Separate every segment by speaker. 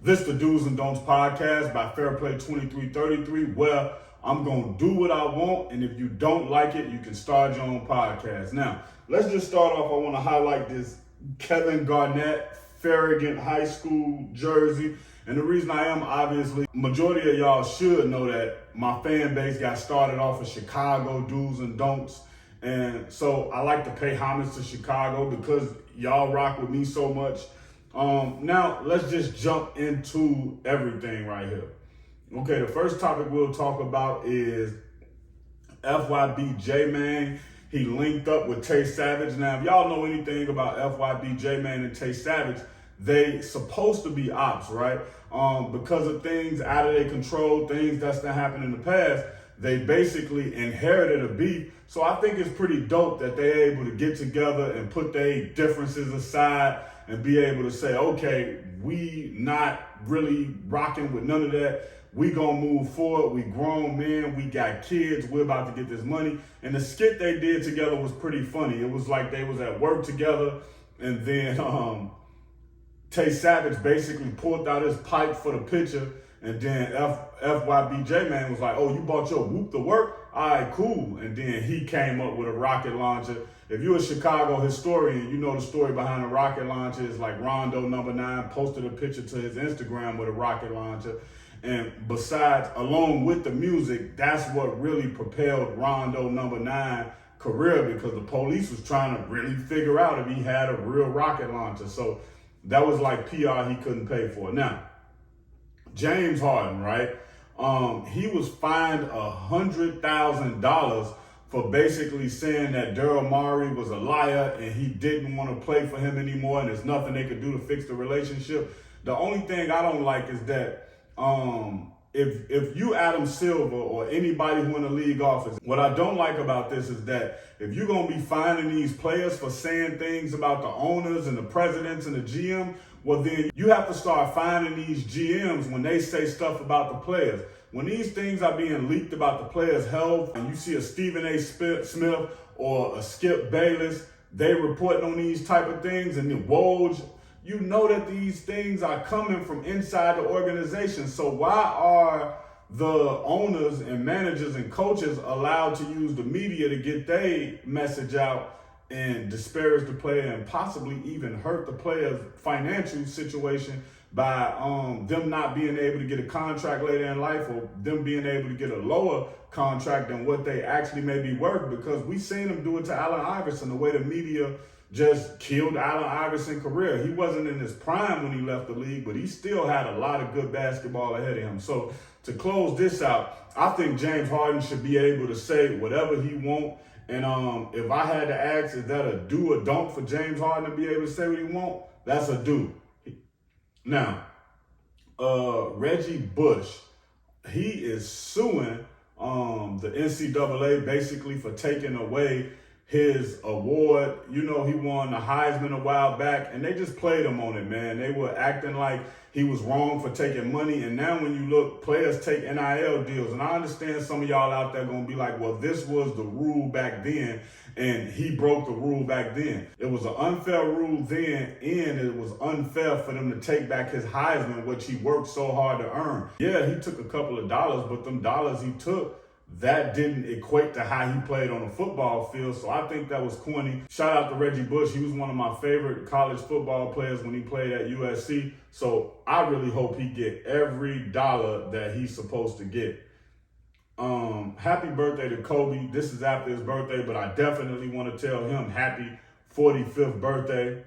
Speaker 1: This the Do's and Don'ts podcast by FairPlay 2333, where I'm going to do what I want, and if you don't like it, you can start your own podcast. Now, let's just start off. I want to highlight this Kevin Garnett, Farragut High School jersey. And the reason I am, obviously, majority of y'all should know that my fan base got started off of Chicago Do's and Don'ts. And so I like to pay homage to Chicago because y'all rock with me so much. Now, let's just jump into everything right here. Okay, the first topic we'll talk about is FYB J-Man. He linked up with Tay Savage. Now, if y'all know anything about FYB J-Man and Tay Savage, they supposed to be ops, right? Because of things out of their control, things that's not happened in the past, they basically inherited a beef. So I think it's pretty dope that they're able to get together and put their differences aside and be able to say, okay, we not really rocking with none of that. We gonna move forward. We grown men, we got kids, we're about to get this money. And the skit they did together was pretty funny. It was like they was at work together, and then Tay Savage basically pulled out his pipe for the picture, and then FYB J-Man was like, oh, you bought your whoop to work? All right, cool. And then he came up with a rocket launcher. If you're a Chicago historian, you know the story behind the rocket launcher is like Rondo #9 posted a picture to his Instagram with a rocket launcher. And besides, along with the music, that's what really propelled Rondo #9 career, because the police was trying to really figure out if he had a real rocket launcher. So that was like PR he couldn't pay for. Now, James Harden, right? He was fined $100,000 for basically saying that Daryl Morey was a liar and he didn't want to play for him anymore, and there's nothing they could do to fix the relationship. The only thing I don't like is that if you Adam Silver or anybody who in the league office, what I don't like about this is that if you're going to be finding these players for saying things about the owners and the presidents and the GM, well, then you have to start finding these GMs when they say stuff about the players. When these things are being leaked about the players' health, and you see a Stephen A. Smith or a Skip Bayless, they reporting on these type of things, and then Woj, you know that these things are coming from inside the organization. So why are the owners and managers and coaches allowed to use the media to get their message out and disparage the player and possibly even hurt the player's financial situation by them not being able to get a contract later in life, or them being able to get a lower contract than what they actually may be worth? Because we seen them do it to Allen Iverson, the way the media just killed Allen Iverson's career. He wasn't in his prime when he left the league, but he still had a lot of good basketball ahead of him. So to close this out, I think James Harden should be able to say whatever he wants. And if I had to ask, is that a do or don't for James Harden to be able to say what he wants? That's a do. Now, Reggie Bush, he is suing the NCAA basically for taking away his award. You know, he won the Heisman a while back, and they just played him on it, man. They were acting like he was wrong for taking money. And now when you look, players take NIL deals. And I understand some of y'all out there going to be like, well, this was the rule back then, and he broke the rule back then. It was an unfair rule then, and it was unfair for them to take back his Heisman, which he worked so hard to earn. Yeah, he took a couple of dollars, but them dollars he took, that didn't equate to how he played on the football field. So I think that was corny. Shout out to Reggie Bush. He was one of my favorite college football players when he played at USC. So I really hope he get every dollar that he's supposed to get. Happy birthday to Kobe. This is after his birthday, but I definitely want to tell him happy 45th birthday.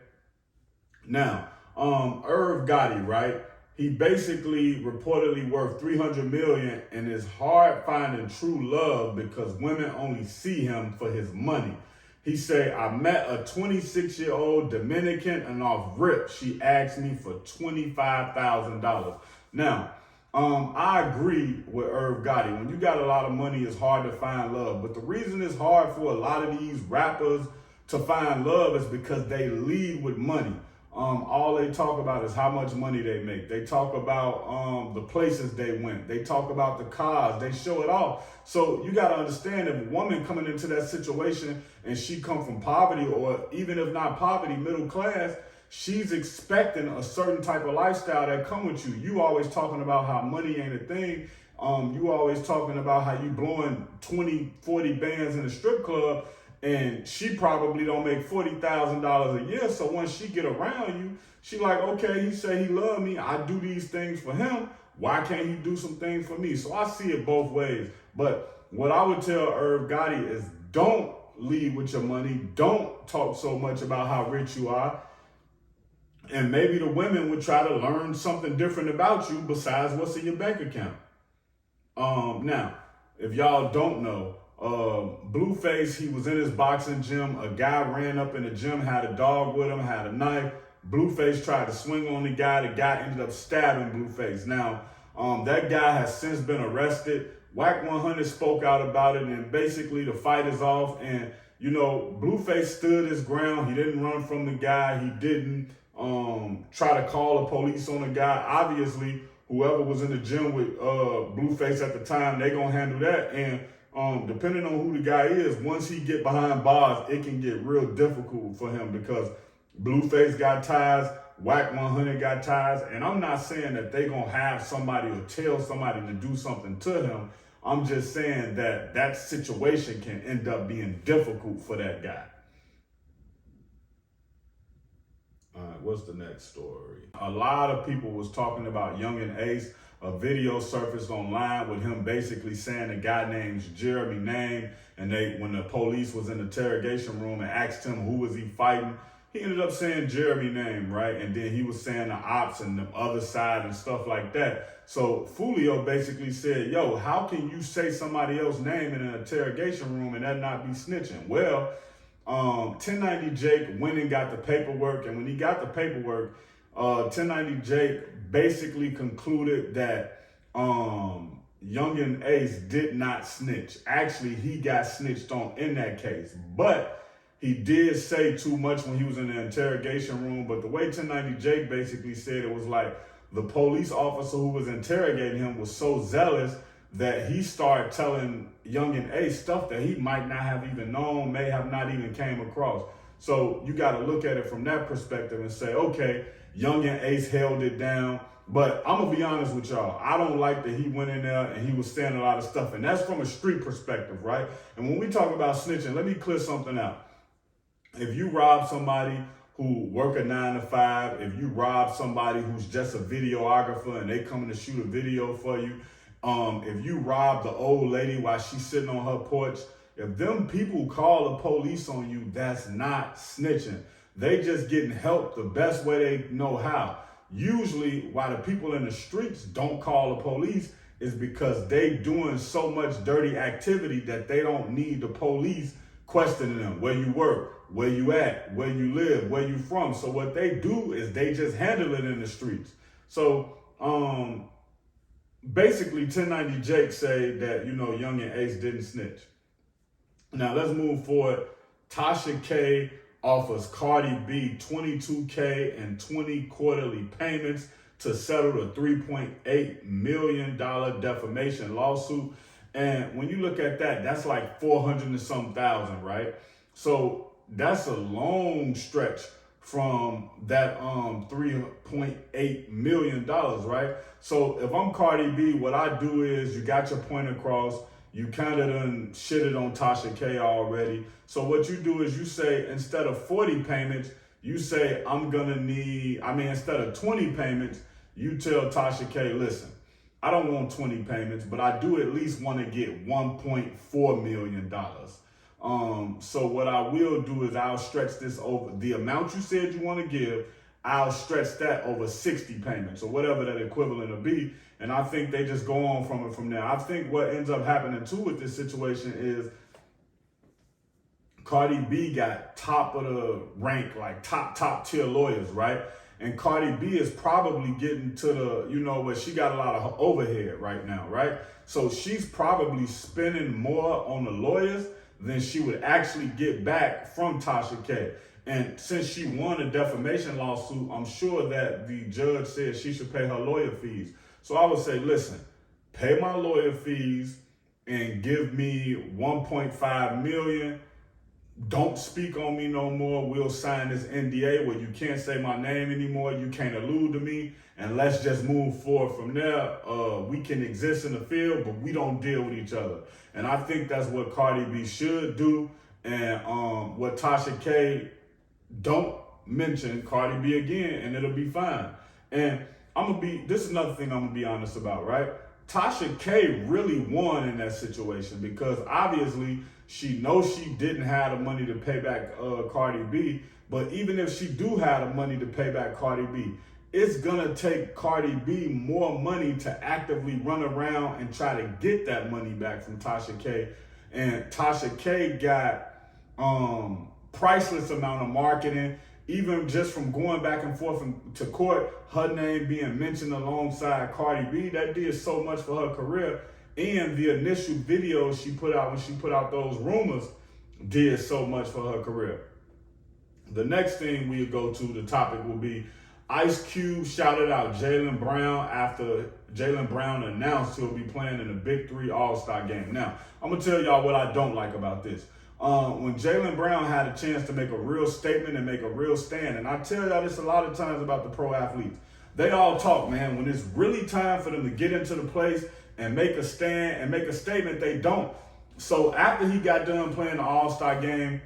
Speaker 1: Now, Irv Gotti, right? He basically reportedly worth $300 million, and is hard finding true love because women only see him for his money. He say, I met a 26-year-old Dominican, and off rip, she asked me for $25,000. Now, I agree with Irv Gotti. When you got a lot of money, it's hard to find love. But the reason it's hard for a lot of these rappers to find love is because they lead with money. All they talk about is how much money they make. They talk about the places they went. They talk about the cars. They show it off. So you got to understand, if a woman coming into that situation and she come from poverty, or even if not poverty, middle class, she's expecting a certain type of lifestyle that come with you. You always talking about how money ain't a thing. You always talking about how you blowing 20, 40 bands in a strip club, and she probably don't make $40,000 a year. So once she get around you, she like, okay, he say he love me. I do these things for him. Why can't he do some things for me? So I see it both ways. But what I would tell Irv Gotti is don't lead with your money. Don't talk so much about how rich you are. And maybe the women would try to learn something different about you besides what's in your bank account. Now, if y'all don't know, Blueface, he was in his boxing gym. A guy ran up in the gym, had a dog with him, had a knife. Blueface tried to swing on the guy. The guy ended up stabbing Blueface. Now, that guy has since been arrested. Whack 100 spoke out about it, and basically the fight is off. And, you know, Blueface stood his ground. He didn't run from the guy. He didn't try to call the police on the guy. Obviously, whoever was in the gym with Blueface at the time, they gonna handle that. And depending on who the guy is, once he get behind bars, it can get real difficult for him because Blueface got ties, Whack 100 got ties, and I'm not saying that they gonna have somebody or tell somebody to do something to him. I'm just saying that that situation can end up being difficult for that guy. All right, what's the next story? A lot of people was talking about Youngin Ace. A video surfaced online with him basically saying a guy named Jeremy name, and when the police was in the interrogation room and asked him who was he fighting, he ended up saying Jeremy name, right? And then he was saying the ops and the other side and stuff like that. So Fulio basically said, yo, how can you say somebody else's name in an interrogation room and that not be snitching? Well, 1090 Jake went and got the paperwork, and when he got the paperwork, 1090 Jake basically concluded that Youngin Ace did not snitch. Actually, he got snitched on in that case, but he did say too much when he was in the interrogation room. But the way 1090 Jake basically said it was like the police officer who was interrogating him was so zealous that he started telling Youngin Ace stuff that he might not have even known, may have not even came across. So you got to look at it from that perspective and say, okay, Youngin Ace held it down. But I'm going to be honest with y'all. I don't like that he went in there and he was saying a lot of stuff. And that's from a street perspective, right? And when we talk about snitching, let me clear something out. If you rob somebody who work a 9 to 5, if you rob somebody who's just a videographer and they coming to shoot a video for you, if you rob the old lady while she's sitting on her porch, if them people call the police on you, that's not snitching. They just getting help the best way they know how. Usually why the people in the streets don't call the police is because they doing so much dirty activity that they don't need the police questioning them. Where you work, where you at, where you live, where you from. So what they do is they just handle it in the streets. So basically 1090 Jake say that, you know, Youngin Ace didn't snitch. Now let's move forward. Tasha K offers Cardi B $22K and 20 quarterly payments to settle the $3.8 million defamation lawsuit. And when you look at that, that's like 400 and some thousand, right? So that's a long stretch from that $3.8 million, right? So if I'm Cardi B, what I do is you got your point across, you kind of done shitted on Tasha K already. So what you do is you say, instead of 40 payments, you say, instead of 20 payments, you tell Tasha K, listen, I don't want 20 payments, but I do at least want to get $1.4 million. So what I will do is I'll stretch this over the amount you said you want to give. I'll stretch that over 60 payments or whatever that equivalent will be. And I think they just go on from there. I think what ends up happening too with this situation is Cardi B got top of the rank, like top tier lawyers, right? And Cardi B is probably getting to the, where she got a lot of overhead right now, right? So she's probably spending more on the lawyers than she would actually get back from Tasha K. And since she won a defamation lawsuit, I'm sure that the judge said she should pay her lawyer fees. So I would say, listen, pay my lawyer fees and give me $1.5 million. don't speak on me no more. We'll sign this NDA where you can't say my name anymore. You can't allude to me. And let's just move forward from there. We can exist in the field, but we don't deal with each other. And I think that's what Cardi B should do. And what Tasha K, don't mention Cardi B again, and it'll be fine. And this is another thing I'm gonna be honest about, right? Tasha K really won in that situation because obviously she knows she didn't have the money to pay back Cardi B, but even if she do have the money to pay back Cardi B, it's gonna take Cardi B more money to actively run around and try to get that money back from Tasha K. And Tasha K got priceless amount of marketing, even just from going back and forth to court, her name being mentioned alongside Cardi B, that did so much for her career. And the initial video she put out when she put out those rumors did so much for her career. The next thing we'll go to, the topic will be Ice Cube shouted out Jaylen Brown after Jaylen Brown announced he'll be playing in the Big 3 All-Star game. Now, I'm going to tell y'all what I don't like about this. When Jaylen Brown had a chance to make a real statement and make a real stand, and I tell y'all this a lot of times about the pro athletes, they all talk, man. When it's really time for them to get into the place and make a stand and make a statement, they don't. So after he got done playing the All-Star game,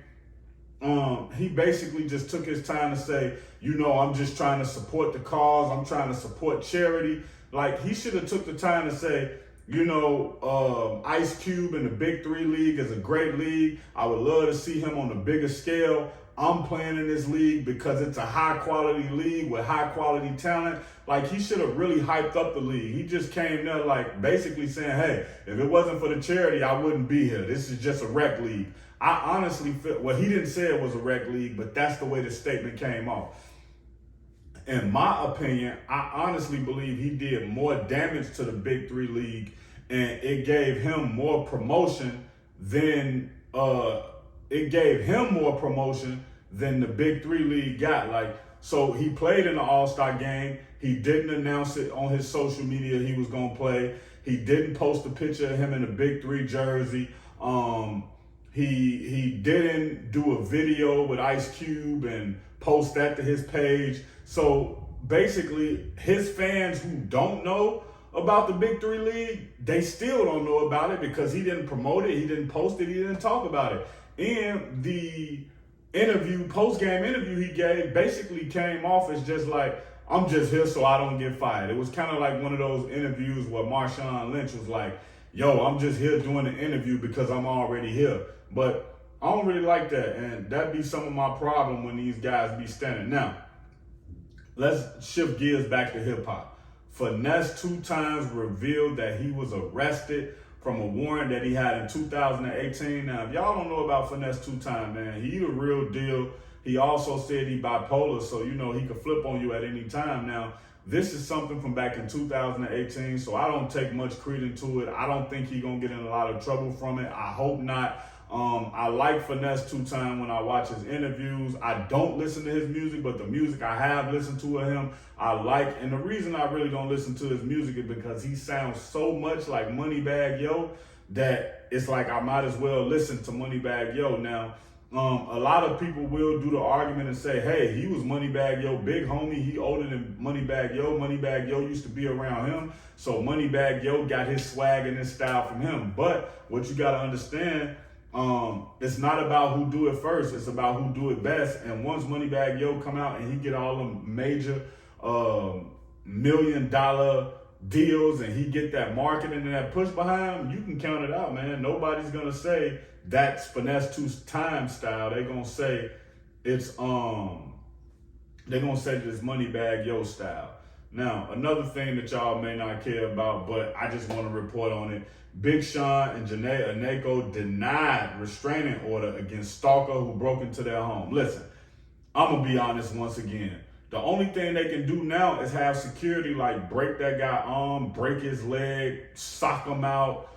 Speaker 1: he basically just took his time to say, I'm just trying to support the cause. I'm trying to support charity. Like, he should have took the time to say, Ice Cube in the Big 3 league is a great league. I would love to see him on a bigger scale. I'm playing in this league because it's a high quality league with high quality talent. Like, he should have really hyped up the league. He just came there like basically saying, hey, if it wasn't for the charity, I wouldn't be here. This is just a rec league. I honestly feel, well, he didn't say it was a rec league, but that's the way the statement came off. In my opinion, I honestly believe he did more damage to the Big 3 league, and it gave him more promotion than the Big 3 league got. So he played in the All-Star game. He didn't announce it on his social media he was gonna play. He didn't post a picture of him in a Big 3 jersey. He didn't do a video with Ice Cube and post that to his page. So basically, his fans who don't know about the Big 3 league, they still don't know about it because he didn't promote it, he didn't post it, he didn't talk about it. And the post-game interview he gave basically came off as just like, I'm just here so I don't get fired. It was kind of like one of those interviews where Marshawn Lynch was like, I'm just here doing the interview because I'm already here. But I don't really like that, and that'd be some of my problem when these guys be standing. Now, let's shift gears back to hip-hop. Finesse 2 times revealed that he was arrested from a warrant that he had in 2018. Now, if y'all don't know about Finesse 2 times, man, he the real deal. He also said he bipolar, so he could flip on you at any time. Now, this is something from back in 2018, so I don't take much credence to it. I don't think he's gonna get in a lot of trouble from it. I hope not. I like Finesse 2 times when I watch his interviews. I don't listen to his music, but the music I have listened to of him, I like. And the reason I really don't listen to his music is because he sounds so much like Moneybagg Yo that it's like I might as well listen to Moneybagg Yo. Now, a lot of people will do the argument and say, hey, he was Moneybagg Yo big homie. He older than Moneybagg Yo. Moneybagg Yo used to be around him. So Moneybagg Yo got his swag and his style from him. But what you got to understand, it's not about who do it first. It's about who do it best. And once Moneybagg Yo come out and he get all them major $1 million deals and he get that marketing and that push behind him, you can count it out, man. Nobody's going to say that's Finesse 2 times style. They're going to say it's Moneybagg Yo style. Now, another thing that y'all may not care about, but I just want to report on it. Big Sean and Janae Aiko denied restraining order against stalker who broke into their home. Listen, I'm going to be honest once again. The only thing they can do now is have security like break that guy arm, break his leg, sock him out,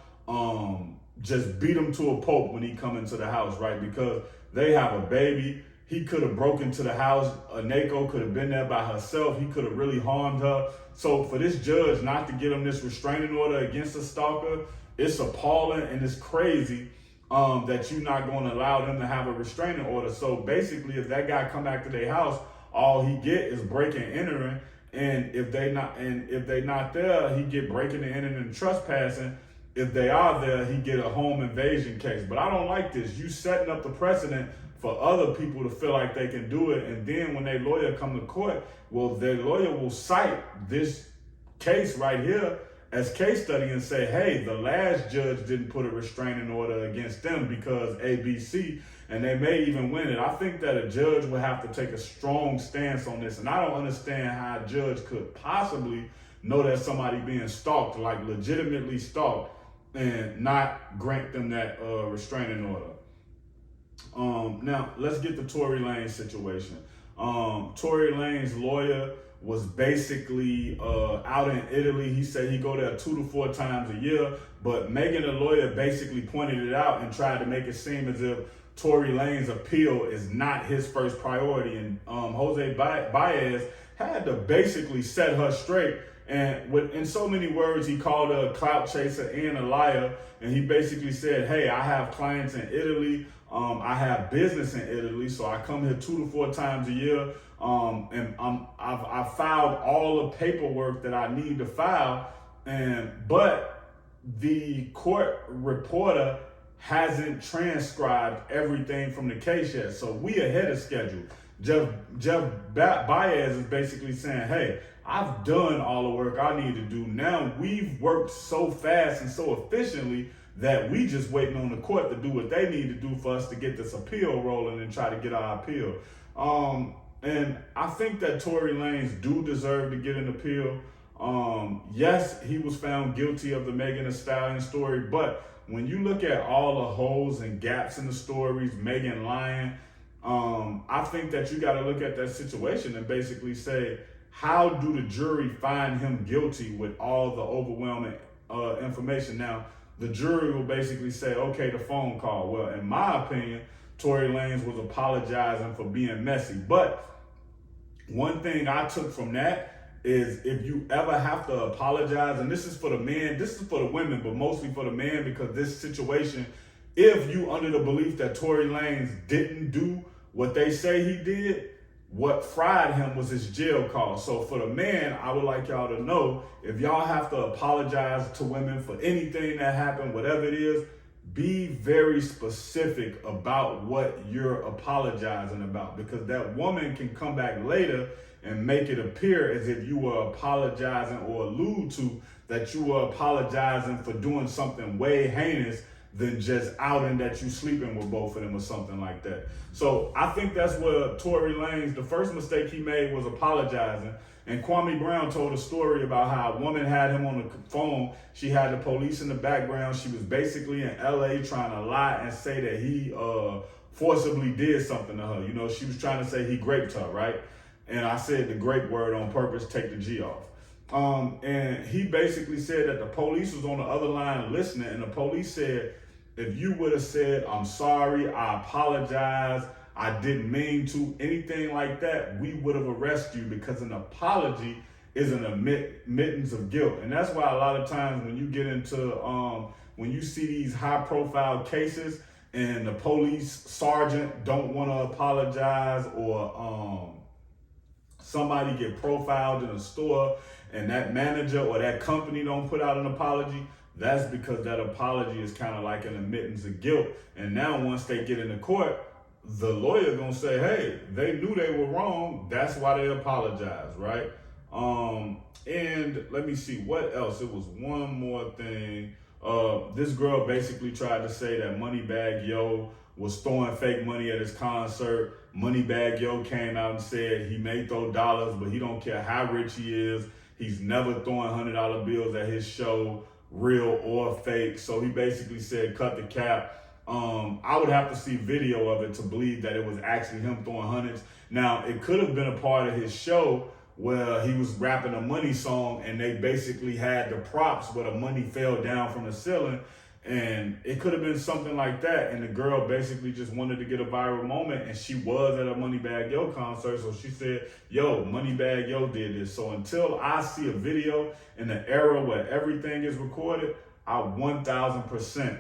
Speaker 1: just beat him to a pulp when he come into the house, right? Because they have a baby. He could have broken into the house. Aiko could have been there by herself. He could have really harmed her. So for this judge not to get him this restraining order against a stalker, it's appalling and it's crazy that you're not going to allow them to have a restraining order. So basically, if that guy come back to their house, all he get is breaking and entering, and if they not there, he get breaking and entering and trespassing. If they are there, he get a home invasion case. But I don't like this. You setting up the precedent for other people to feel like they can do it, and then when their lawyer come to court, well, their lawyer will cite this case right here as case study and say, hey, the last judge didn't put a restraining order against them because ABC, and they may even win it. I think that a judge would have to take a strong stance on this, and I don't understand how a judge could possibly know that somebody being stalked, like legitimately stalked, and not grant them that restraining order. Now, let's get to Tory Lanez situation. Tory Lanez's lawyer was basically out in Italy. He said he go there 2 to 4 times a year, but Megan, the lawyer, basically pointed it out and tried to make it seem as if Tory Lanez's appeal is not his first priority. And Jose Baez had to basically set her straight. And in so many words, he called her a clout chaser and a liar. And he basically said, hey, I have clients in Italy. I have business in Italy, so I come here 2 to 4 times a year. And I've filed all the paperwork that I need to file. But the court reporter hasn't transcribed everything from the case yet. So we ahead of schedule. Jeff Baez is basically saying, hey, I've done all the work I need to do. Now we've worked so fast and so efficiently that we just waiting on the court to do what they need to do for us to get this appeal rolling and try to get our appeal. And I think that Tory Lanez do deserve to get an appeal. Yes, he was found guilty of the Megan Thee Stallion story, but when you look at all the holes and gaps in the stories, Megan lying, I think that you got to look at that situation and basically say, how do the jury find him guilty with all the overwhelming information? Now, the jury will basically say, okay, the phone call. Well, in my opinion, Tory Lanez was apologizing for being messy. But one thing I took from that is if you ever have to apologize, and this is for the men, this is for the women, but mostly for the men, because this situation, if you under the belief that Tory Lanez didn't do what they say he did, what fried him was his jail call. So for the man, I would like y'all to know, if y'all have to apologize to women for anything that happened, whatever it is, be very specific about what you're apologizing about, because that woman can come back later and make it appear as if you were apologizing or allude to that you were apologizing for doing something way heinous than just outing that you sleeping with both of them or something like that. So I think that's where Tory Lanez, the first mistake he made was apologizing. And Kwame Brown told a story about how a woman had him on the phone. She had the police in the background. She was basically in LA trying to lie and say that he forcibly did something to her. You know, she was trying to say he raped her, right? And I said the grape word on purpose, take the G off. And he basically said that the police was on the other line listening, and the police said, if you would have said, I'm sorry, I apologize, I didn't mean to, anything like that, we would have arrested you, because an apology is an admittance of guilt. And that's why a lot of times when you get into, when you see these high profile cases and the police sergeant don't want to apologize, or somebody get profiled in a store and that manager or that company don't put out an apology, that's because that apology is kind of like an admittance of guilt. And now once they get into court, the lawyer gonna say, hey, they knew they were wrong. That's why they apologized, right? And let me see what else. It was one more thing. This girl basically tried to say that Moneybagg Yo was throwing fake money at his concert. Moneybagg Yo came out and said he may throw dollars, but he don't care how rich he is. He's never throwing $100 bills at his show, real or fake. So he basically said, cut the cap. I would have to see video of it to believe that it was actually him throwing hundreds. Now, it could have been a part of his show where he was rapping a money song and they basically had the props where the money fell down from the ceiling. And it could have been something like that. And the girl basically just wanted to get a viral moment, and she was at a Moneybagg Yo concert. So she said, yo, Moneybagg Yo did this. So until I see a video in the era where everything is recorded, I 1000%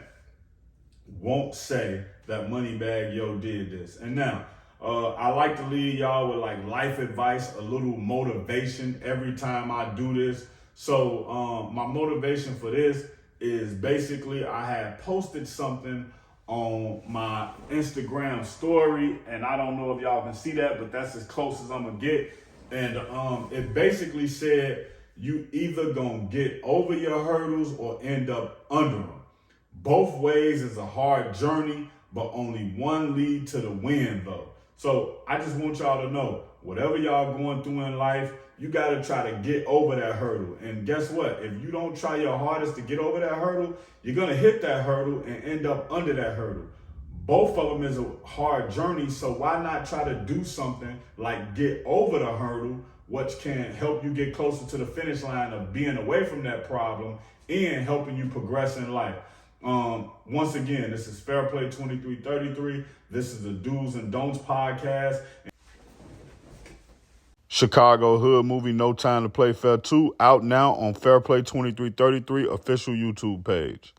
Speaker 1: won't say that Moneybagg Yo did this. And now, I like to leave y'all with like life advice, a little motivation every time I do this. So my motivation for this is basically I had posted something on my Instagram story, and I don't know if y'all can see that, but that's as close as I'm gonna get. And it basically said you either gonna get over your hurdles or end up under them. Both ways is a hard journey, but only one lead to the win though. So I just want y'all to know, whatever y'all going through in life, you gotta try to get over that hurdle. And guess what? If you don't try your hardest to get over that hurdle, you're gonna hit that hurdle and end up under that hurdle. Both of them is a hard journey, so why not try to do something like get over the hurdle, which can help you get closer to the finish line of being away from that problem and helping you progress in life. Once again, this is FairPlay 2333. This is the Do's and Don'ts podcast. Chicago Hood movie No Time to Play Fair 2 out now on FairPlay 2333 official YouTube page.